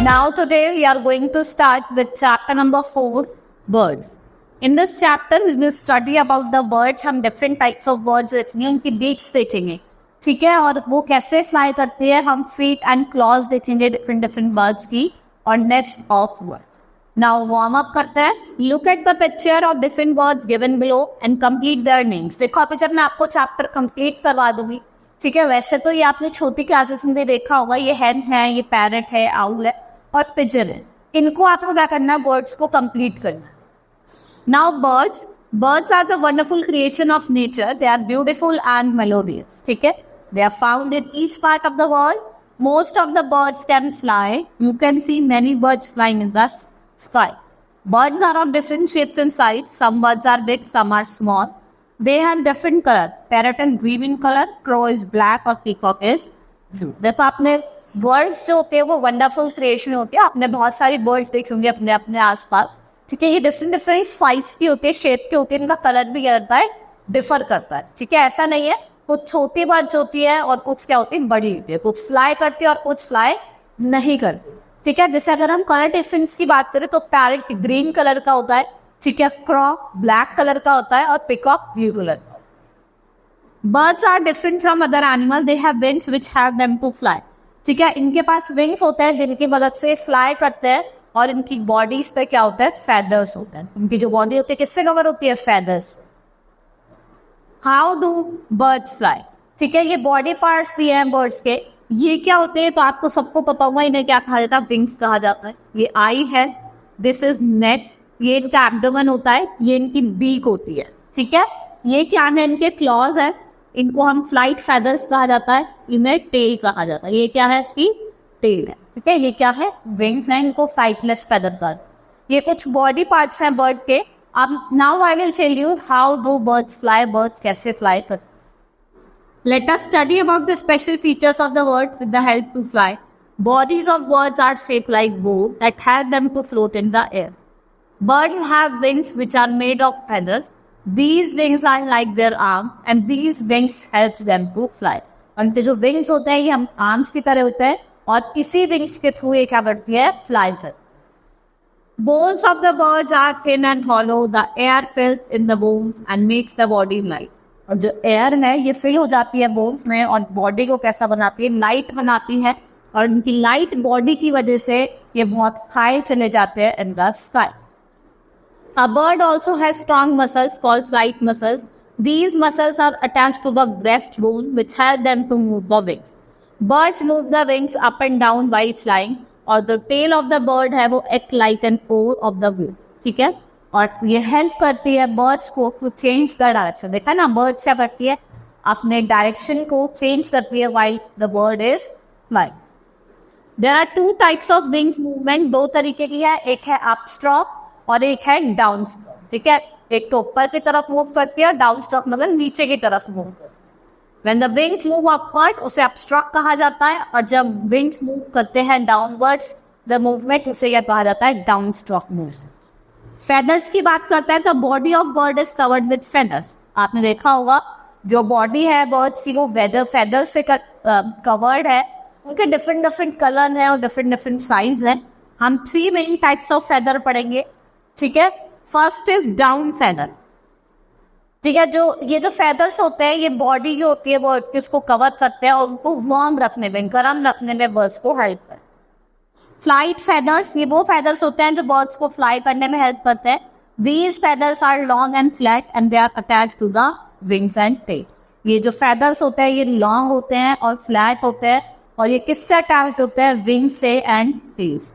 Now today we are going to start with chapter number 4, birds. In this chapter we will study about the birds. हम different types of birds देखेंगे, उनकी beaks देखेंगे, ठीक है, और वो कैसे fly करते हैं. हम feet and claws देखेंगे different birds की और nest of birds. Now warm up करते हैं. Look at the picture of different birds given below and complete their names. देखो अभी जब मैं आपको chapter complete करवा दूंगी, ठीक है, वैसे तो ये आपने छोटी क्लासेस में देखा होगा. ये hen है, ये parrot है, owl है और pigeon है. इनको आपको क्या करना है, birds को complete करना है. Now birds are the wonderful creation of nature. They are beautiful and melodious. ठीक है, they are found in each part of the world. Most of the birds can fly. You can see many birds flying in the sky. Birds are of different shapes and sizes. Some birds are big, some are small. They have different color. Parrot is green in color, crow is black और peacock is blue. देखो आपने birds जो होते हैं वो wonderful creation होते हैं. आपने बहुत सारी birds देखी होंगी अपने अपने आसपास, ठीक है. ये डिफरेंट साइज की होती है, शेप के होते हैं, इनका कलर भी क्या करता है, डिफर करता है, ठीक है. ऐसा नहीं है, कुछ छोटी बर्ड्स होती है और कुछ क्या होती है, बड़ी होती है. कुछ फ्लाई करती है और कुछ फ्लाई नहीं करती, ठीक है. जैसे अगर हम कलर डिफरेंस की बात करें तो पैरेट ग्रीन कलर का होता है, ठीक है, क्रॉ ब्लैक कलर का होता है और पिकॉक ब्लू कलर का. Birds are different from other animal. They have wings which help them to fly, ठीक है. इनके पास विंग्स होते हैं जिनकी मदद से फ्लाई करते हैं और इनकी बॉडीज पे क्या होता है, फेदर्स होते हैं. इनकी जो बॉडी होती है किससे कवर होती है, feathers. How do birds fly, ठीक है. ये बॉडी पार्ट्स दिए हैं बर्ड्स के. ये क्या होते हैं तो आपको सबको पता होगा, इन्हें क्या कहा जाता है, विंग्स कहा जाता है. ये आई है, दिस इज नेक, ये इनका एब्डोमेन होता है, ये इनकी बीक होती है, ठीक है. ये क्या है, इनके क्लॉज है, इनको हम फ्लाइट फेदर्स कहा जाता है. इन्हें टेल कहा जाता है. ये क्या है, इसकी टेल है, ठीक है. ये क्या है, विंग्स हैं, इनको फ्लाइटलेस फेदर का. ये कुछ बॉडी पार्ट्स हैं बर्ड के. अब now I will tell you how do birds fly, birds कैसे फ्लाई करते. Let us study about the special features of the birds with the help to fly. Bodies of birds are shaped like bows that help them to float in the air. Birds have wings which are made of feathers. These wings are like their arms and these wings helps them to fly. उनके जो wings होते हैं ये हम arms की तरह होते हैं और इसी wings के थ्रू ये क्या करती है, fly करती है. Bones of the birds are thin and hollow. The air fills in the bones and makes the body light. और जो एयर है ये फिल हो जाती है बोन्स में और बॉडी को कैसा बनाती है, लाइट बनाती है. और इनकी लाइट बॉडी की वजह से ये बहुत हाई चले जाते हैं in the sky. A bird also has strong muscles called flight muscles. These muscles are attached to the breastbone which help them to move the wings. Birds move the wings up and down while flying. और the tail of the bird है वो act like an oar of the wheel, ठीक है. और ये help करती है birds को टू चेंज द डायरेक्शन. देखा ना, बर्ड्स क्या करती है, अपने डायरेक्शन को चेंज करती है while the bird is flying. There are two types of wings movement. दो तरीके की है, एक है अप स्ट्रोक और एक है डाउन स्ट्रोक, ठीक है. एक तो ऊपर की तरफ मूव करती है, डाउन स्ट्रोक मतलब नीचे की तरफ मूव करती है. When the wings move upward उसे अप स्ट्रोक कहा जाता है और जब विंग्स मूव करते हैं डाउनवर्ड्स द मूवमेंट उसे क्या कहा जाता है, डाउन स्ट्रोक मूव. फेदर्स की बात करता है तो body of bird is covered with feathers. आपने देखा होगा जो बॉडी है बर्ड्स की वो वेदर फेदर से कवर्ड है. उनके डिफरेंट कलर है और डिफरेंट साइज है. हम 3 मेन टाइप्स ऑफ फेदर पढ़ेंगे, ठीक है. फर्स्ट इज डाउन फेदर, ठीक है. ये जो फेदर्स होते हैं ये बॉडी जो होती है बर्ड की उसको कवर करते हैं और उनको वार्म रखने में, गर्म रखने में बर्ड्स को हेल्प करते हैं. फ्लाइट फेदर्स, ये वो फेदर्स होते हैं जो बर्ड्स को फ्लाई करने में हेल्प करते हैं. These feathers are long and flat and they are attached to the wings and tail. ये जो फेदर्स होते हैं ये लॉन्ग होते हैं और फ्लैट होते हैं और ये किससे अटैच्ड होते हैं, विंग से and tails.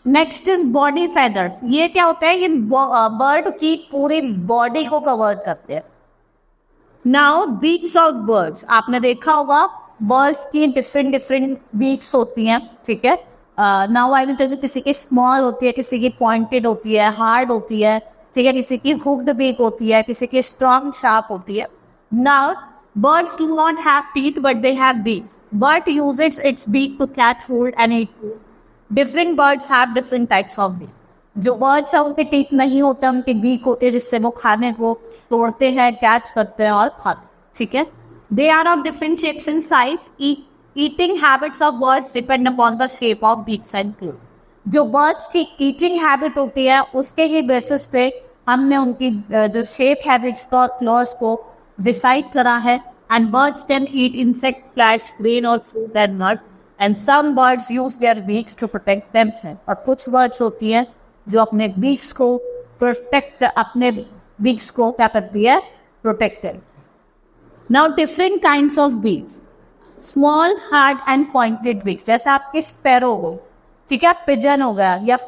Next is body feathers. ये क्या होते हैं, ये बर्ड की पूरी बॉडी को कवर करते हैं. Now beaks of birds. आपने देखा होगा बर्ड्स की डिफरेंट बीक्स होती हैं, ठीक है. Now I will tell you, किसी की स्मॉल होती है, किसी की पॉइंटेड होती है, हार्ड होती है, ठीक है. किसी की हुक्ड बीक होती है, किसी की स्ट्रॉन्ग शार्प होती है. Now birds do not have teeth but they have beaks. Bird uses its beak to catch hold and eat food. Different birds have different types of beak. जो birds हैं उनके teeth नहीं होते, उनके beak होते हैं जिससे वो खाने को तोड़ते हैं, कैच करते हैं और खाते हैं, ठीक है. They are of different shapes and size. Eating habits of birds depend upon the shape of beaks and claw. जो बर्ड्स की ईटिंग हैबिट होती है उसके ही बेसिस पे हमने उनकी जो शेप हैबिट्स को और क्लॉज को डिसाइड करा है। And birds can eat insect, flesh, grain और fruit and nut, and some birds use their beaks to protect themself. और कुछ बर्ड्स होती हैं जो अपने बीक्स को प्रोटेक्ट, अपने बीक्स को क्या करती है, protected. Now different kinds of beaks, small, hard and pointed beaks, जैसे आपकी स्पैरो हो, ठीक है, पिजन हो गया, या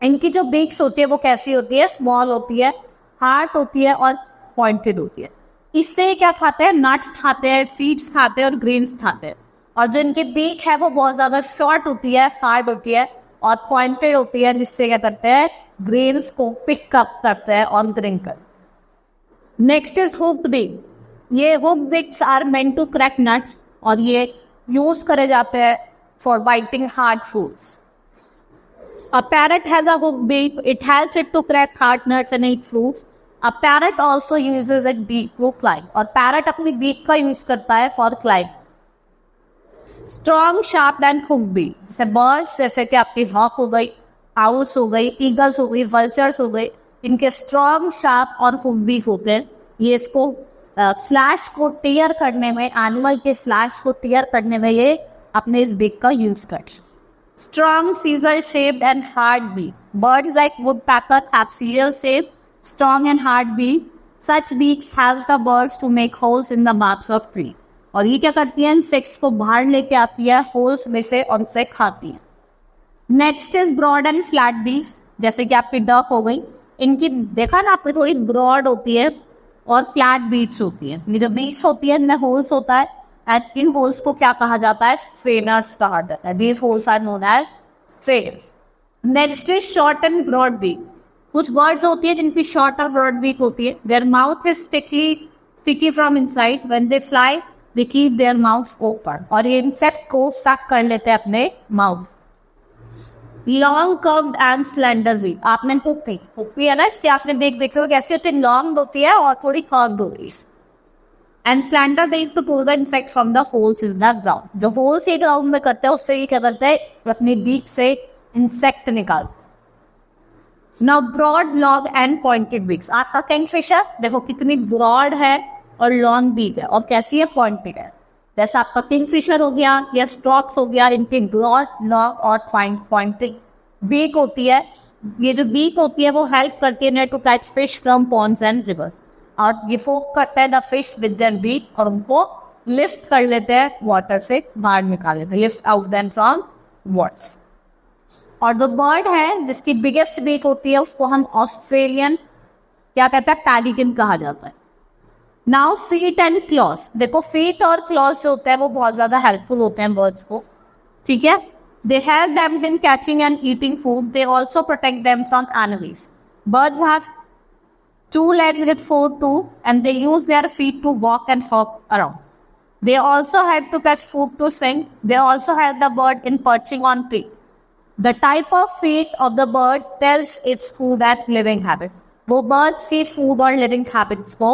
इनकी जो बीक्स होती है वो कैसी होती है, स्मॉल होती है, हार्ड होती है और पॉइंटेड होती है। इससे क्या खाते हैं, नट्स खाते हैं, सीड्स खाते हैं और ग्रेन्स खाते हैं। और जो इनकी बीक है वो बहुत ज़्यादा शॉर्ट होती है, हार्ड होती है और पॉइंटेड होती है, जिससे क्या करते हैं, ग्रेन्स को पिक अप करते हैं और ड्रिंक कर। Next is hooked beak. ये hooked beaks are meant to crack nuts और ये यूज करे जाते हैं for biting hard fruits. A parrot has a hooked beak. It helps it to crack hard nuts and eat fruits. A parrot also uses its beak to climb. और parrot अपनी beak का use करता है for climb. Strong, sharp and hooked beak. जैसे birds, जैसे कि आपकी hawk हो गई, owls हो गई, eagles हो गई, vultures हो गई, इनके strong, sharp और hooked beak होते हैं। ये इसको स्लैश को टीयर करने में, एनिमल के स्लैश को टीयर करने में ये अपने इस beak का use करते हैं। Strong, scissor-shaped and hard beak. Birds like woodpecker have scissor-shaped, strong and hard beak. Such beaks help the birds to make holes in the barks of tree. और ये क्या करती हैं, इंसेक्ट्स को बाहर लेके आती है होल्स में से और उनसे खाती हैं। Next is broad and flat beaks, जैसे कि आपकी डक हो गई, इनकी देखा ना आपकी थोड़ी ब्रॉड होती है और फ्लैट बीक्स होती है। ये जो बीक्स होती है इनमें होल्स होता है एंड इन होल्स को क्या कहा जाता है, स्ट्रेनर्स कहा जाता है। These holes are known as strainers. Next is short and broad beak. कुछ बर्ड्स होती है जिनकी शॉर्ट और ब्रॉड बीक होती है। Their mouth is sticky from inside. When they fly they keep their mouth open, और ये इंसेक्ट को सक कर लेते हैं अपने mouth. Long curved and slender beak. आपने हुक्की है ना, इससे आपने देख लो कैसी होती है, लॉन्ग होती है और थोड़ी कर्व्ड होती है। And slender beak to pull the insect from the holes in the ground. जो होल्स ये ग्राउंड में करते हैं उससे ये क्या करते हैं, अपनी बीक से इंसेक्ट निकाल। Now broad, long and pointed beaks. आपका किंगफिशर देखो कितनी ब्रॉड है और लॉन्ग बीक है, और कैसी है, पॉइंटेड है। जैसा आपका किंगफिशर हो गया या स्टॉक्स हो गया, इनकी ब्रॉड, लॉन्ग और पॉइंटेड बीक होती है। ये जो बीक होती है वो हेल्प करती है to catch fish from ponds and rivers, और ये फोक करते हैं the fish with their beak और उनको लिफ्ट कर लेते हैं, वाटर से बाहर निकाल लेते हैं, lift out them from water. और जो बर्ड है जिसकी बिगेस्ट बीक होती है उसको हम ऑस्ट्रेलियन क्या कहते हैं, पैलिकन कहा जाता है। Now feet and clause. देखो फीट और क्लॉज जो होते हैं वो बहुत ज्यादा हेल्पफुल होते हैं बर्ड्स को, ठीक है। They help them in catching and eating food. They also protect them from animals. Birds have 2 legs with 4 toes and they use their feet to walk and hop around. They also help to catch food to sing. They also help the bird in perching on tree. The type of feet of the bird tells its food and living habit. वो bird से food और living habits को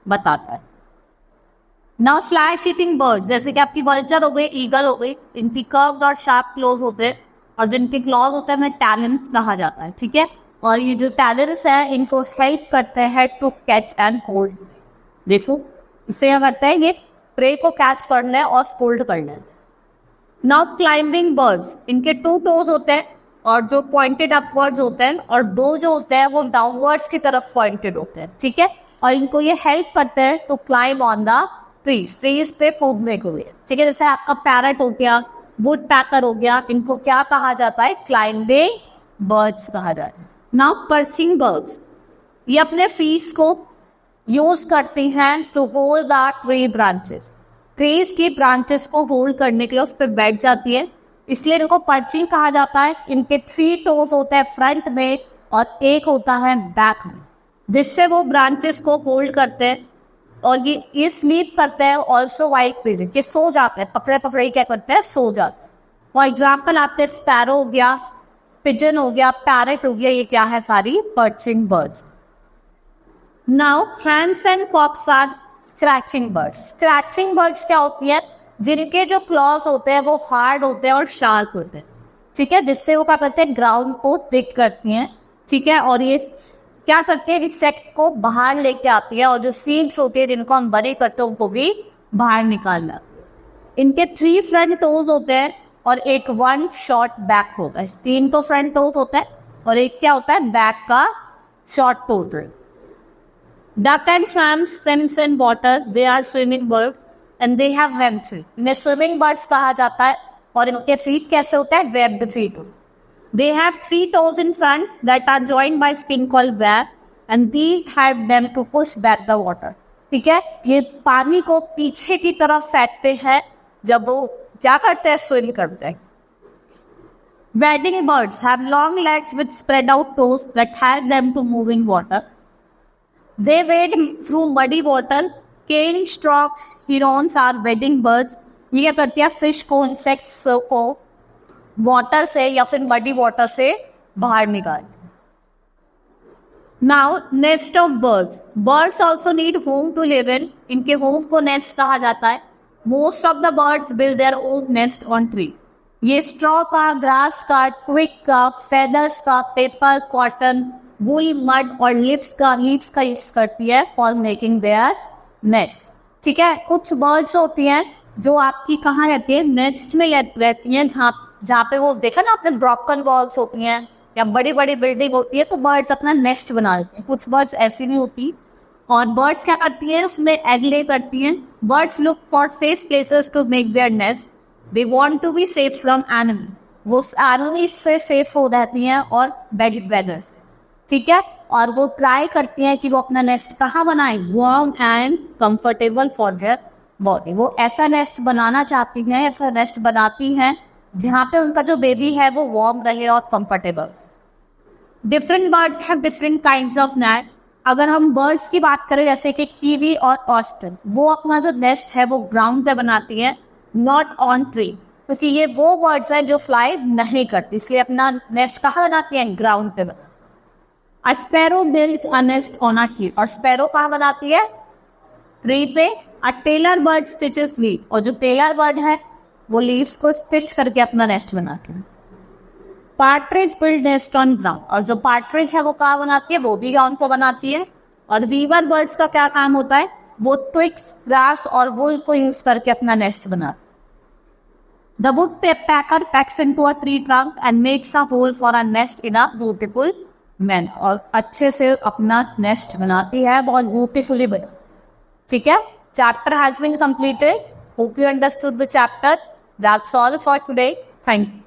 बताता है। Now flash eating birds, जैसे कि आपकी vulture हो गई, eagle हो गई, इनकी curved और sharp claws होते हैं, और जिनके claws होते हैं उन्हें talons कहा जाता है, ठीक है। और ये जो talons है इनको हेल्प करते हैं टू कैच एंड होल्ड। देखो इससे क्या करते हैं, ये प्रे को कैच करना है और होल्ड करना है। नाउ क्लाइंबिंग बर्ड्स, इनके 2 टोज होते हैं और जो पॉइंटेड अपवर्ड्स होते हैं, और 2 जो होते हैं वो डाउनवर्ड्स की तरफ पॉइंटेड होते हैं, ठीक है। और इनको ये हेल्प करते हैं to climb on the trees पे कूदने के लिए, ठीक है। जैसे आपका पैरट हो गया, वुड पैकर हो गया, इनको क्या कहा जाता है, क्लाइंबिंग बर्ड्स कहा जाता है। नाउ पर्चिंग बर्ड्स, ये अपने फीस को यूज करती हैं to hold the tree branches. Trees की ब्रांचेस को होल्ड करने के लिए उस पर बैठ जाती है, इसलिए इनको पर्चिंग कहा जाता है। इनके 3 टोज होते हैं फ्रंट में और 1 होता है बैक में, जिससे वो ब्रांचेस को होल्ड करते हैं। और ये स्लीप करते हैं ऑल्सो वाइल प्लीजिंग, कि सो जाते हैं, पकड़े ही क्या करते हैं, सो जाते हैं। फॉर एग्जाम्पल आपने स्पैरो हो गया, पिजन हो गया, पैरट हो गया, ये क्या है, सारी perching birds. Now hens and cocks are scratching birds. Scratching birds क्या होती है, जिनके जो क्लॉज होते हैं वो हार्ड होते हैं और शार्प होते हैं, ठीक है, जिससे वो क्या करते हैं, ग्राउंड को डिग करती हैं, ठीक है, और ये क्या करते हैं, इंसेक्ट को बाहर लेके आती है, और जो सीड्स होती है जिनको हम बरी करते हैं उनको भी बाहर निकालना। इनके 3 फ्रंट टोज होते हैं और एक 1 शॉर्ट बैक होता है। 3 तो फ्रंट टोज होता है और एक क्या होता है, बैक का शॉर्ट टोज होता है। Duck and swams swims in water, they are swimming bird and they have web feet. इन्हें स्विमिंग बर्ड्स कहा जाता है और इनके फीट कैसे होते हैं, webbed feet. They have 3 toes in front that are joined by skin called web and these help them to push back the water. ठीक है, ये पानी को पीछे की तरफ फेंकते हैं जब वो क्या करते हैं, स्विम करते हैं। Wading birds have long legs with spread out toes that help them to move in water. They wade through muddy water. Cane storks, herons are wading birds. ये क्या करती है, फिश को, इंसेक्ट्स को वाटर से या फिर मडी वाटर से बाहर निकाल। Now nest of birds. Birds also need home to live in. इनके होम को नेस्ट कहा जाता है। Most of the birds build their own nest on tree. ये स्ट्रॉ का, ग्रास का, ट्विग का, फेदर्स का, पेपर, कॉटन, वूल, मड और लीव्स का यूज करती है फॉर मेकिंग देयर नेस्ट। ठीक है, कुछ बर्ड्स होती हैं जो आपकी कहाँ रहती है, नेस्ट में रहती हैं, जहाँ पे वो देखा ना आपने, ब्रोकन वॉल्स होती हैं या बड़ी बड़ी बिल्डिंग होती है तो बर्ड्स अपना नेस्ट बना लेते हैं। कुछ बर्ड्स ऐसी नहीं होती और बर्ड्स क्या करती हैं, उसमें एग ले करती हैं। Birds look for safe places to make their nest. They want to be safe from enemy. वो एनिमी से सेफ हो रहती हैं और बैड वेदर से, ठीक है, और वो ट्राई करती हैं कि वो अपना नेस्ट कहाँ बनाएं, warm and comfortable for their body. वो ऐसा नेस्ट बनाना चाहती हैं, ऐसा नेस्ट बनाती हैं जहाँ पे उनका जो बेबी है वो वार्म रहे और comfortable. Different birds have different kinds of nest. अगर हम बर्ड्स की बात करें जैसे कि कीवी और ऑस्ट्रिच, वो अपना जो नेस्ट है वो ग्राउंड पे बनाती है, नॉट ऑन ट्री, क्योंकि ये वो बर्ड्स हैं जो फ्लाई नहीं करती, इसलिए अपना नेस्ट कहाँ बनाती हैं, ग्राउंड पे बनाती है। Sparrow builds a nest on a tree. और स्पैरो कहाँ बनाती है, ट्री पे। A tailor bird stitches leave. और जो टेलर बर्ड है वो लीव्स को स्टिच करके अपना नेस्ट बनाती है। Partridge build nest on ground. और जो पार्ट्रिज है वो कहाँ बनाती है, वो भी ग्राउंड को बनाती है। और वीवर बर्ड्स का क्या काम होता है, वो ट्विग्स, ग्रास और वुल को यूज करके अपना नेस्ट बनाती है। The woodpecker pecks into a tree trunk and makes a hole for a nest in a beautiful man. और अच्छे से अपना नेस्ट बनाती है, बहुत ब्यूटीफुली बना। ठीक है, chapter has been completed. Hope you understood the chapter. That's all for today. Thank you.